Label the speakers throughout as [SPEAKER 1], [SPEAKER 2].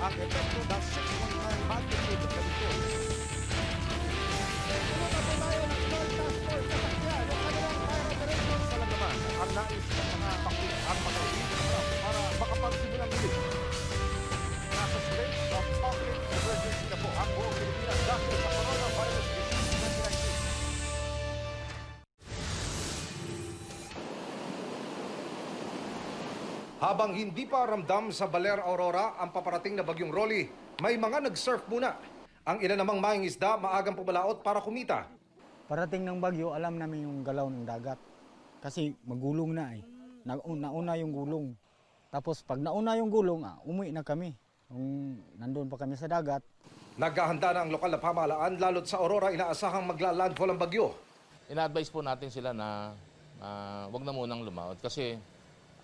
[SPEAKER 1] ang epekto ng 6.9 magnitude na ito. Pumunta po tayo ng Small Task Force sa Sakya, yung kanilang fire operations sa naman. Ang nais ng mga pakit ang mga para makapagsimulang muli. Nasa state of public emergency na po ang buong Pilipinas dahil sa coronavirus disease 2019. Habang hindi pa ramdam sa Baler Aurora ang paparating na bagyong Rolly, may mga nag-surf muna. Ang ilan namang mangingisda maagang pumalaot para kumita.
[SPEAKER 2] Parating ng bagyo, alam namin yung galaw ng dagat. Kasi magulong na eh. Nauna yung gulong. Tapos pag nauna yung gulong, umuwi na kami. Nandun pa kami sa dagat.
[SPEAKER 1] Naghahanda na ang lokal na pamahalaan, lalo't sa Aurora inaasahang magla-landfall ang bagyo.
[SPEAKER 3] Ina-advise po natin sila na wag na munang lumaot kasi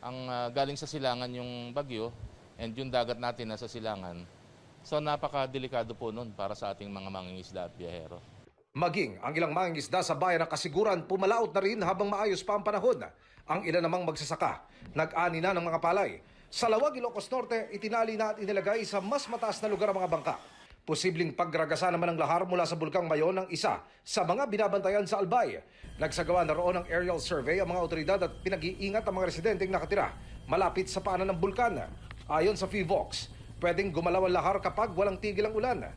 [SPEAKER 3] ang galing sa silangan yung bagyo and yung dagat natin nasa silangan. So napaka-delikado po nun para sa ating mga mangingisda at biyahero.
[SPEAKER 1] Maging ang ilang mangingisda sa bayan ng Kasiguran pumalaot na rin habang maayos pa ang panahon. Ang ilan namang magsasaka, nag-ani na ng mga palay. Sa Lawag, Ilocos Norte, itinali na at inilagay sa mas mataas na lugar ang mga bangka. Posibleng pagragasa naman ng lahar mula sa Bulkang Mayon ng isa sa mga binabantayan sa Albay. Nagsagawa na roon ng aerial survey ang mga otoridad at pinag-iingat ang mga residenteng nakatira malapit sa paanan ng bulkan. Ayon sa FIVOX, pwedeng gumalaw ang lahar kapag walang tigil ang ulan.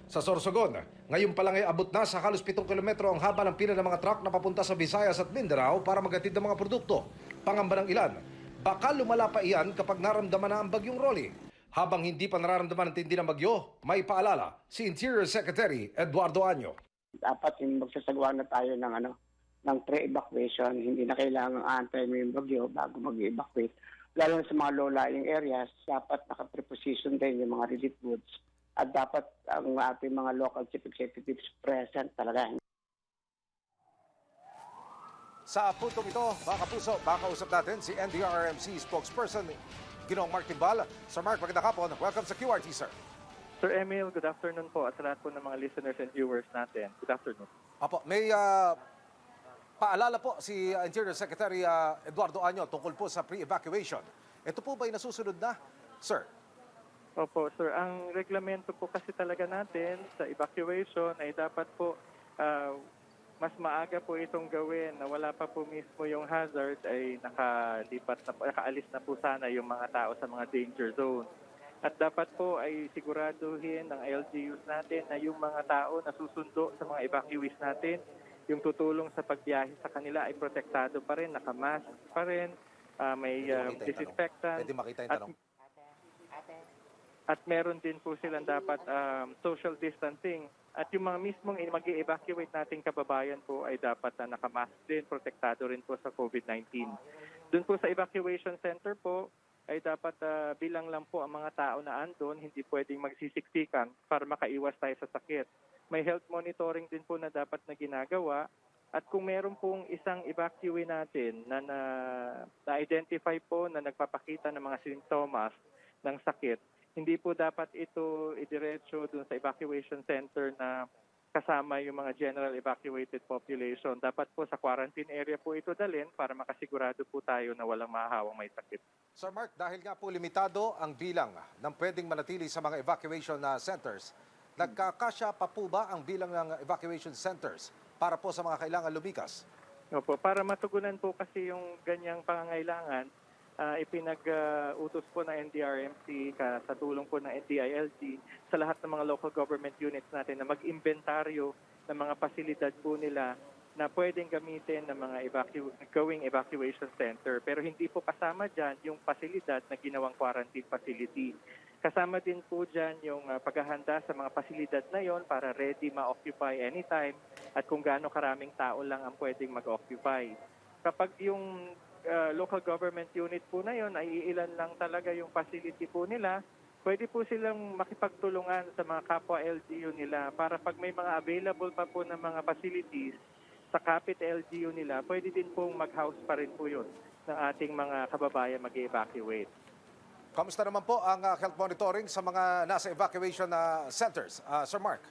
[SPEAKER 1] Sa Sorsogon, ngayon pa lang ay abot na sa halos 7 kilometro ang haba ng pila ng mga truck na papunta sa Visayas at Mindanao para maghatid ng mga produkto. Pangamba ng ilan, baka lumala pa iyan kapag naramdaman na ang bagyong Rolly. Habang hindi pa nararamdaman ang tindi ng bagyo, may paalala si Interior Secretary Eduardo Año.
[SPEAKER 4] Dapat yung magsasagawa na tayo ng pre-evacuation. Hindi na kailangang aantayin mo yung bagyo bago mag-evacuate. Lalo na sa mga low-lying areas, dapat naka-preposition din yung mga relief goods. At dapat ang ating mga local chief executives present talaga.
[SPEAKER 1] Sa puntong ito, mga kapuso, makausap natin si NDRRMC spokesperson Ginoong Mark Timbal. Sir Mark, magandang hapon. Welcome sa QRT, sir.
[SPEAKER 5] Sir Emil, good afternoon po at sa lahat po ng mga listeners and viewers natin. Good afternoon.
[SPEAKER 1] Apo, may paalala po si Interior Secretary Eduardo Año tungkol po sa pre-evacuation. Ito po ba'y nasusunod na, sir?
[SPEAKER 5] Opo, sir. Ang reglamento po kasi talaga natin sa evacuation ay dapat po mas maaga po itong gawin na wala pa po mismo yung hazard ay nakaalis na po sana yung mga tao sa mga danger zone. At dapat po ay siguraduhin ng LGUs natin na yung mga tao na susundo sa mga evacuees natin, yung tutulong sa pagbiyahe sa kanila ay protektado pa rin, nakamask pa rin, may disinfectant.
[SPEAKER 1] Pwede makita yung tanong.
[SPEAKER 5] At meron din po silang dapat social distancing. At yung mga mismong mag-evacuate nating kababayan po ay dapat na nakamask din, protektado rin po sa COVID-19. Doon po sa evacuation center po ay dapat bilang lang po ang mga tao na andon, hindi pwedeng magsisiksikan para makaiwas tayo sa sakit. May health monitoring din po na dapat na ginagawa. At kung meron pong isang evacuee natin na na-identify po na nagpapakita ng mga sintomas ng sakit, hindi po dapat ito idiretso dun sa evacuation center na kasama yung mga general evacuated population. Dapat po sa quarantine area po ito dalhin para makasigurado po tayo na walang mahahawang may sakit.
[SPEAKER 1] Sir Mark, dahil nga po limitado ang bilang ng pwedeng manatili sa mga evacuation centers, nagkakasya pa po ba ang bilang ng evacuation centers para po sa mga kailangan lumikas?
[SPEAKER 5] Opo, para matugunan po kasi yung ganyang pangangailangan, ipinag-utos po ng NDRMC sa tulong po ng DILG sa lahat ng mga local government units natin na mag-inventaryo ng mga pasilidad po nila na pwedeng gamitin ng mga gawing evacuation center. Pero hindi po kasama dyan yung pasilidad na ginawang quarantine facility. Kasama din po dyan yung paghahanda sa mga pasilidad na yon para ready ma-occupy anytime at kung gaano karaming tao lang ang pwedeng mag-occupy. Kapag yung local government unit po na yon ay ilan lang talaga yung facility po nila, pwede po silang makipagtulungan sa mga kapwa LGU nila para pag may mga available pa po ng mga facilities sa kapit LGU nila, pwede din pong mag-house pa rin po yun ng ating mga kababayan mag-evacuate.
[SPEAKER 1] Kamusta naman po ang health monitoring sa mga nasa evacuation centers, Sir Mark?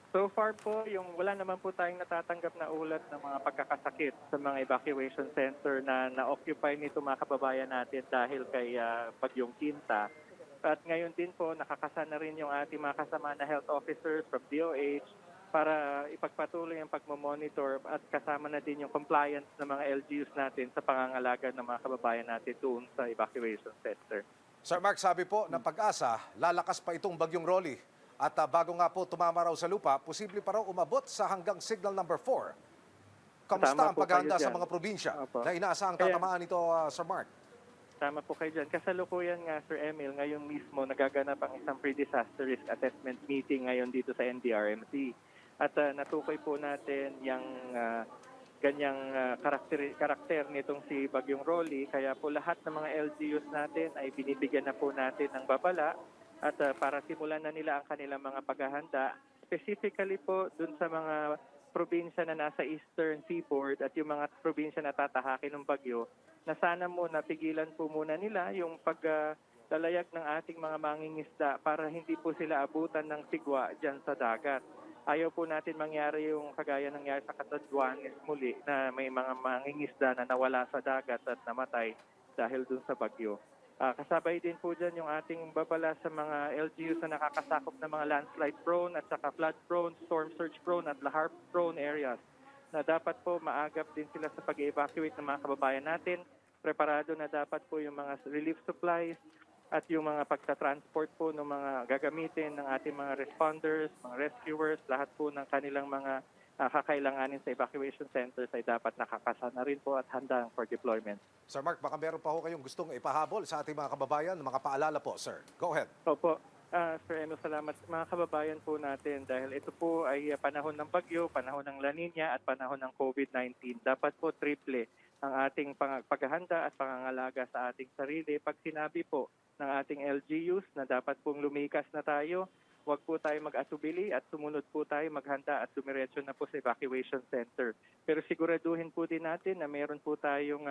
[SPEAKER 5] So far po, wala naman po tayong natatanggap na ulat ng mga pagkakasakit sa mga evacuation center na na-occupy nito mga kababayan natin dahil kay Bagyong Quinta. At ngayon din po, nakakasana rin yung ating mga kasama na health officers from DOH para ipagpatuloy ang pagmamonitor at kasama na din yung compliance ng mga LGUs natin sa pangangalaga ng mga kababayan natin doon sa evacuation center.
[SPEAKER 1] Sir Mark, sabi po ng Pag-asa, lalakas pa itong bagyong Rolly. At bago nga po tumama raw sa lupa, posible pa raw umabot sa hanggang signal number 4. Kamusta
[SPEAKER 5] Tama
[SPEAKER 1] ang
[SPEAKER 5] po
[SPEAKER 1] paghahanda
[SPEAKER 5] kayo
[SPEAKER 1] sa
[SPEAKER 5] dyan.
[SPEAKER 1] mga probinsya
[SPEAKER 5] Opo.
[SPEAKER 1] na inaasahang
[SPEAKER 5] Kaya-
[SPEAKER 1] tatamaan ito, Sir Mark?
[SPEAKER 5] Tama po kayo dyan. Kasalukuyan nga, Sir Emil, ngayong mismo nagaganap ang isang pre-disaster risk assessment meeting ngayon dito sa NDRMC. At natukoy po natin yung ganyang karakter nitong si Bagyong Rolly. Kaya po lahat ng mga LGUs natin ay binibigyan na po natin ng babala at para simulan na nila ang kanilang mga paghahanda. Specifically po dun sa mga probinsya na nasa Eastern Seaboard at yung mga probinsya na tatahakin ng bagyo, na sana muna pigilan po muna nila yung paglalayag ng ating mga mangingisda para hindi po sila abutan ng sigwa dyan sa dagat. Ayaw po natin mangyari yung kagaya nangyari sa Catanduanes muli na may mga mangingisda na nawala sa dagat at namatay dahil dun sa bagyo. Kasabay din po dyan yung ating babala sa mga LGUs na nakakasakop ng mga landslide prone at saka flood prone, storm surge prone at lahar prone areas na dapat po maagap din sila sa pag-evacuate ng mga kababayan natin. Preparado na dapat po yung mga relief supplies at yung mga pagta-transport po ng mga gagamitin ng ating mga responders, mga rescuers, lahat po ng kanilang mga kakailanganin sa evacuation centers ay dapat nakakasana rin po at handa for deployment.
[SPEAKER 1] Sir Mark, baka meron pa ho kayong gustong ipahabol sa ating mga kababayan, mga paalala po, sir. Go ahead.
[SPEAKER 5] Opo. Sir Emil, salamat. Mga kababayan po natin, dahil ito po ay panahon ng bagyo, panahon ng La Nina at panahon ng COVID-19. Dapat po triple ang ating paghahanda at pangangalaga sa ating sarili. Pag sinabi po ng ating LGUs na dapat pong lumikas na tayo, huwag po tayo mag-atubili at sumunod po tayo maghanda at dumiretso na po sa evacuation center. Pero siguraduhin po din natin na meron po tayong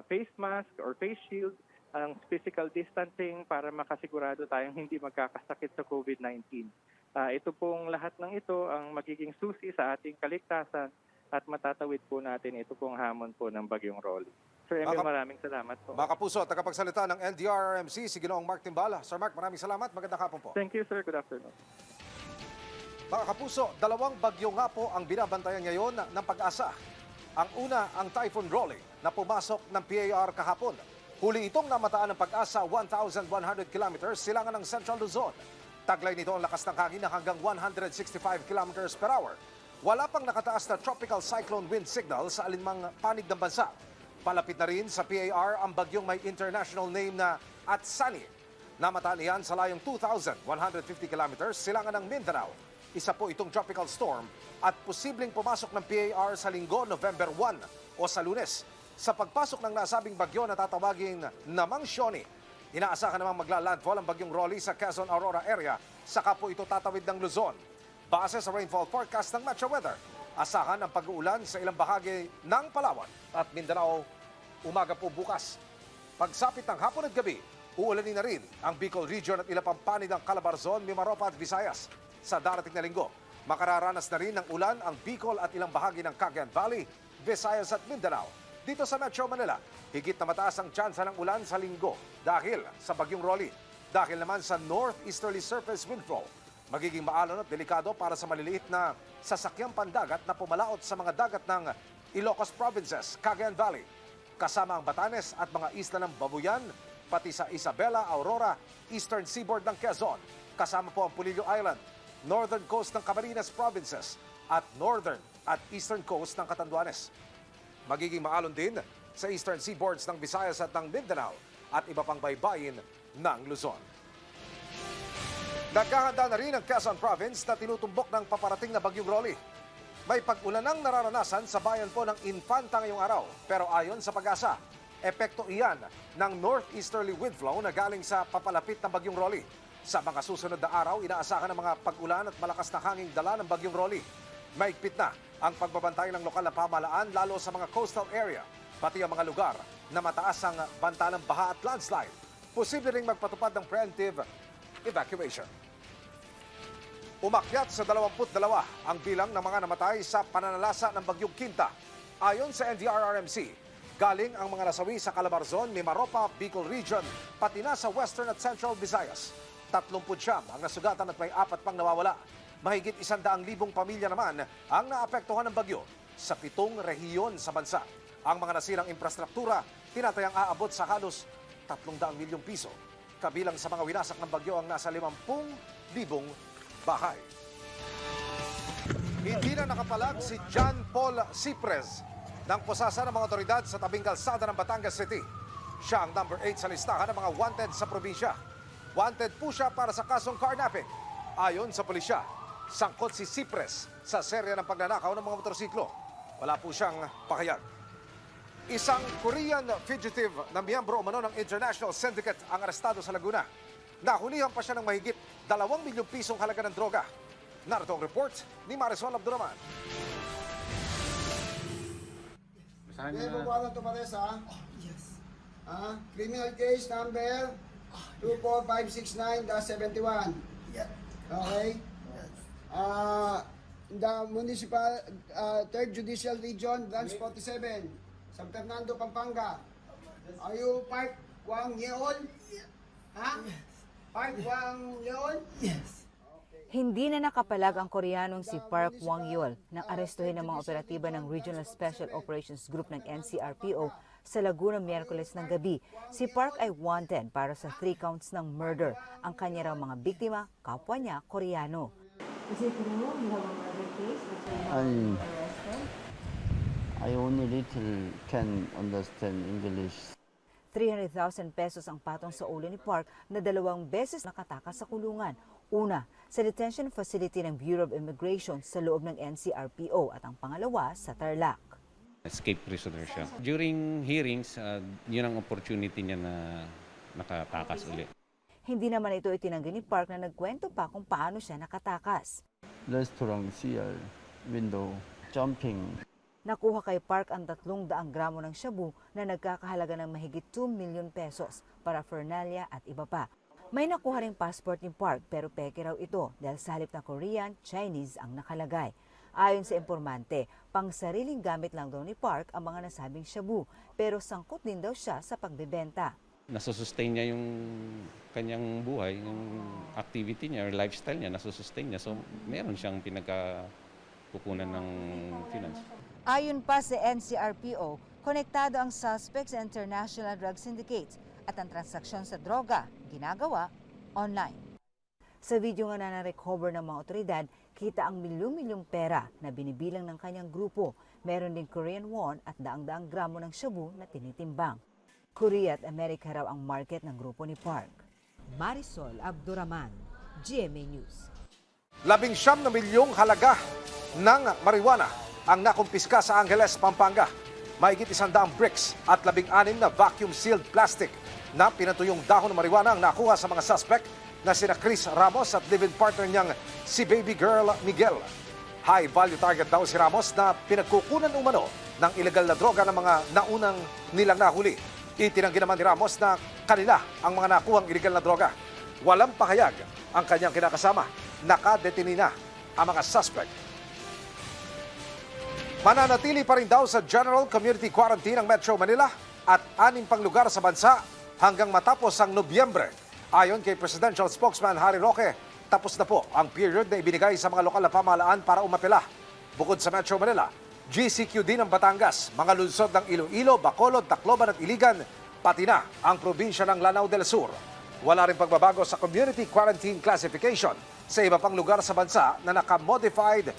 [SPEAKER 5] face mask or face shield, ang physical distancing para makasigurado tayong hindi magkakasakit sa COVID-19. Ito pong lahat ng ito ang magiging susi sa ating kaligtasan at matatawid po natin ito pong hamon po ng Bagyong Rolly. Sir Emil, maraming salamat po.
[SPEAKER 1] Mga kapuso, tagapagsalita ng NDRRMC, si Ginoong Mark Timbala. Sir Mark, maraming salamat. Magandang hapon po.
[SPEAKER 5] Thank you, sir. Good afternoon.
[SPEAKER 1] Mga kapuso, dalawang bagyo nga po ang binabantayan ngayon ng Pag-asa. Ang una, ang Typhoon Rolly na pumasok ng PAR kahapon. Huli itong namataan ng Pag-asa 1,100 kilometers silangan ng Central Luzon. Taglay nito ang lakas ng hangin na hanggang 165 kilometers per hour. Wala pang nakataas na tropical cyclone wind signal sa alinmang panig ng bansa. Palapit na rin sa PAR ang bagyong may international name na Atsani. Namataan iyan sa layong 2,150 kilometers silangan ng Mindanao. Isa po itong tropical storm at posibleng pumasok ng PAR sa linggo, November 1 o sa Lunes. Sa pagpasok ng nasabing bagyo na tatawagin namang Shoni, inaasahan namang magla-landfall ang bagyong Rolly sa Quezon Aurora area, saka po ito tatawid ng Luzon. Base sa rainfall forecast ng Metro Weather, asahan ang pag-uulan sa ilang bahagi ng Palawan at Mindanao umaga po bukas. Pagsapit ng hapon at gabi, uulanin na rin ang Bicol Region at ilang pampanig ng Calabarzon, Mimaropa at Visayas. Sa darating na linggo, makararanas na rin ng ulan ang Bicol at ilang bahagi ng Cagayan Valley, Visayas at Mindanao. Dito sa Metro Manila, higit na mataas ang tsansa ng ulan sa linggo dahil sa Bagyong Rolly. Dahil naman sa northeasterly surface wind flow, magiging maalon at delikado para sa maliliit na sasakyang pandagat na pumalaot sa mga dagat ng Ilocos Provinces, Cagayan Valley, kasama ang Batanes at mga isla ng Babuyan, pati sa Isabela, Aurora, Eastern Seaboard ng Quezon, kasama po ang Pulillo Island, northern coast ng Camarines Provinces, at northern at eastern coast ng Catanduanes. Magiging maalon din sa eastern seaboards ng Visayas at ng Mindanao at iba pang baybayin ng Luzon. Naghahanda na rin ang Quezon Province na tinutumbok ng paparating na Bagyong Rolly. May pag-ulanang nararanasan sa bayan po ng Infanta ngayong araw. Pero ayon sa Pag-asa, epekto iyan ng northeasterly wind flow na galing sa papalapit na Bagyong Rolly. Sa mga susunod na araw, inaasahan ng mga pag-ulan at malakas na hanging dala ng Bagyong Rolly. Maigpit na ang pagbabantay ng lokal na pamahalaan lalo sa mga coastal area, pati ang mga lugar na mataas ang banta ng baha at landslide. Posible ring magpatupad ng preemptive evacuation. Umakyat sa 22 ang bilang ng mga namatay sa pananalasa ng Bagyong Quinta. Ayon sa NDRRMC, Galing ang mga nasawi sa Calabarzon, Mimaropa, Bicol Region, pati na sa Western at Central Visayas. 39 ang nasugatan at may 4 pang nawawala. Mahigit 100,000 pamilya naman ang naapektuhan ng bagyo sa 7 rehiyon sa bansa. Ang mga nasirang infrastruktura tinatayang aabot sa halos 300 milyong piso. Kabilang sa mga winasak ng bagyo ang nasa 50,000 bahay. Hindi na nakapalag si John Paul Cipres ng posasa ng mga otoridad sa tabing kalsada ng Batangas City. Siya ang number 8 sa listahan ng mga wanted sa probinsya. Wanted po siya para sa kasong carnapping. Ayon sa pulisya, sangkot si Cipres sa serya ng pagnanakaw ng mga motorsiklo. Wala po siyang pakayag. Isang Korean fugitive na miyembro umano ng International Syndicate ang arestado sa Laguna. Nahulihan pa siya ng mahigit 2 milyong pisong halaga ng droga. Narito ang report ni Marisol Abduraman.
[SPEAKER 6] Okay, bubuhanan ito pares ha? Yes. Criminal case number 24569-71.
[SPEAKER 7] Yeah.
[SPEAKER 6] Okay? The Municipal 3rd Judicial Region, Branch 47, San Fernando, Pampanga. Are you Park Wang Yeol? Ha? Park Wang Yeol?
[SPEAKER 7] Yes.
[SPEAKER 8] Hindi na nakapalag ang Koreanong si Park Wang-yeol nang arestuhin ng mga operatiba ng Regional Special Operations Group ng NCRPO sa Laguna Miyerkules ng gabi. Si Park ay wanted para sa 3 counts ng murder. Ang kanya raw mga biktima, kapwa niya, Koreano.
[SPEAKER 9] Is it true you have a murder case? That's why you were arrested?
[SPEAKER 10] I only little can understand English.
[SPEAKER 8] 300,000 pesos ang patong sa ulo ni Park na 2 beses nakatakas sa kulungan. Una, sa detention facility ng Bureau of Immigration sa loob ng NCRPO at ang pangalawa sa Tarlac.
[SPEAKER 11] Escape prisoner siya. During hearings, yun ang opportunity niya na nakatakas ulit.
[SPEAKER 8] Hindi naman ito itinanggi ni Park na nagkwento pa kung paano siya nakatakas.
[SPEAKER 10] Restaurant, CR, window, jumping.
[SPEAKER 8] Nakuha kay Park ang 300 gramo ng shabu na nagkakahalaga ng mahigit 2 milyon pesos para Fernalia at iba pa. May nakuha ring passport ni Park pero peke raw ito dahil sa halip na Korean, Chinese ang nakalagay. Ayon sa impormante, pang sariling gamit lang daw ni Park ang mga nasabing shabu pero sangkot din daw siya sa pagbebenta.
[SPEAKER 11] Nasusustain niya yung kanyang buhay, yung activity niya or lifestyle niya, nasusustain niya. So meron siyang pinagkakukunan ng finance.
[SPEAKER 8] Ayon pa sa NCRPO, konektado ang suspect sa International Drug Syndicate at ang transaksyon sa droga ginagawa online. Sa video nga na na-recover ng mga otoridad, kita ang milyong-milyong pera na binibilang ng kanyang grupo. Meron din Korean won at daang-daang gramo ng shabu na tinitimbang. Korea at Amerika raw ang market ng grupo ni Park. Marisol Abduraman, GMA News.
[SPEAKER 1] 19 milyong halaga ng marijuana ang nakumpiska sa Angeles, Pampanga. Mahigit 100 bricks at 16 na vacuum-sealed plastic na pinatuyong dahon ng marijuana ang nakuha sa mga suspect na sina Chris Ramos at live-in partner niyang si baby girl Miguel. High-value target daw si Ramos na pinagkukunan umano ng ilegal na droga ng mga naunang nilang nahuli. Itinanggi naman ni Ramos na kanila ang mga nakuhang ilegal na droga. Walang pakayag ang kanyang kinakasama. Nakadetini na ang mga suspect. Mananatili pa rin daw sa General Community Quarantine ang Metro Manila at 6 pang lugar sa bansa hanggang matapos ang Nobyembre. Ayon kay Presidential Spokesman Harry Roque, tapos na po ang period na ibinigay sa mga lokal na pamahalaan para umapela. Bukod sa Metro Manila, GCQ din ng Batangas, mga lungsod ng Iloilo, Bacolod, Tacloban at Iligan, pati na ang probinsya ng Lanao del Sur. Wala rin pagbabago sa Community Quarantine Classification sa iba pang lugar sa bansa na naka-modified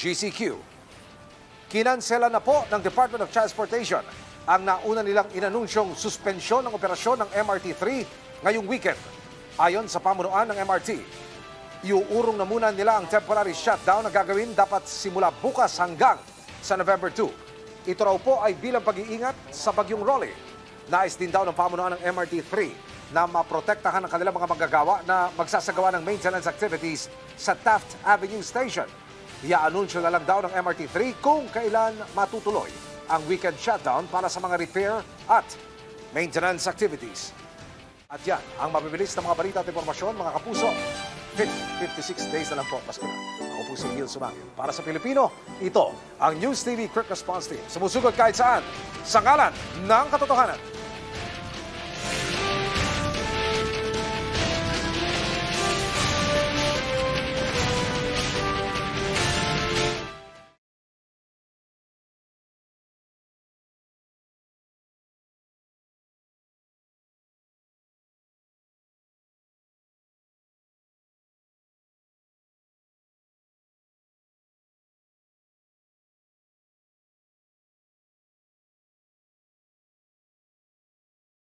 [SPEAKER 1] GCQ. Kinansela na po ng Department of Transportation ang nauna nilang inanunsyong suspensyon ng operasyon ng MRT-3 ngayong weekend. Ayon sa pamunuan ng MRT, iuurong na muna nila ang temporary shutdown na gagawin dapat simula bukas hanggang sa November 2. Ito raw po ay bilang pag-iingat sa bagyong Rolly. Nais din daw ng pamunuan ng MRT-3 na maprotektahan ang kanilang mga manggagawa na magsasagawa ng maintenance activities sa Taft Avenue Station. Iaanunsyo na lang daw ng MRT-3 kung kailan matutuloy ang weekend shutdown para sa mga repair at maintenance activities. At yan, ang mabibilis na mga balita at informasyon, mga kapuso. 56 days na lang po, Pasko na. Ako po si Gil Sumangil. Para sa Pilipino, ito ang News TV Quick Response Team. Sumusugod kahit saan, sa ngalan ng katotohanan.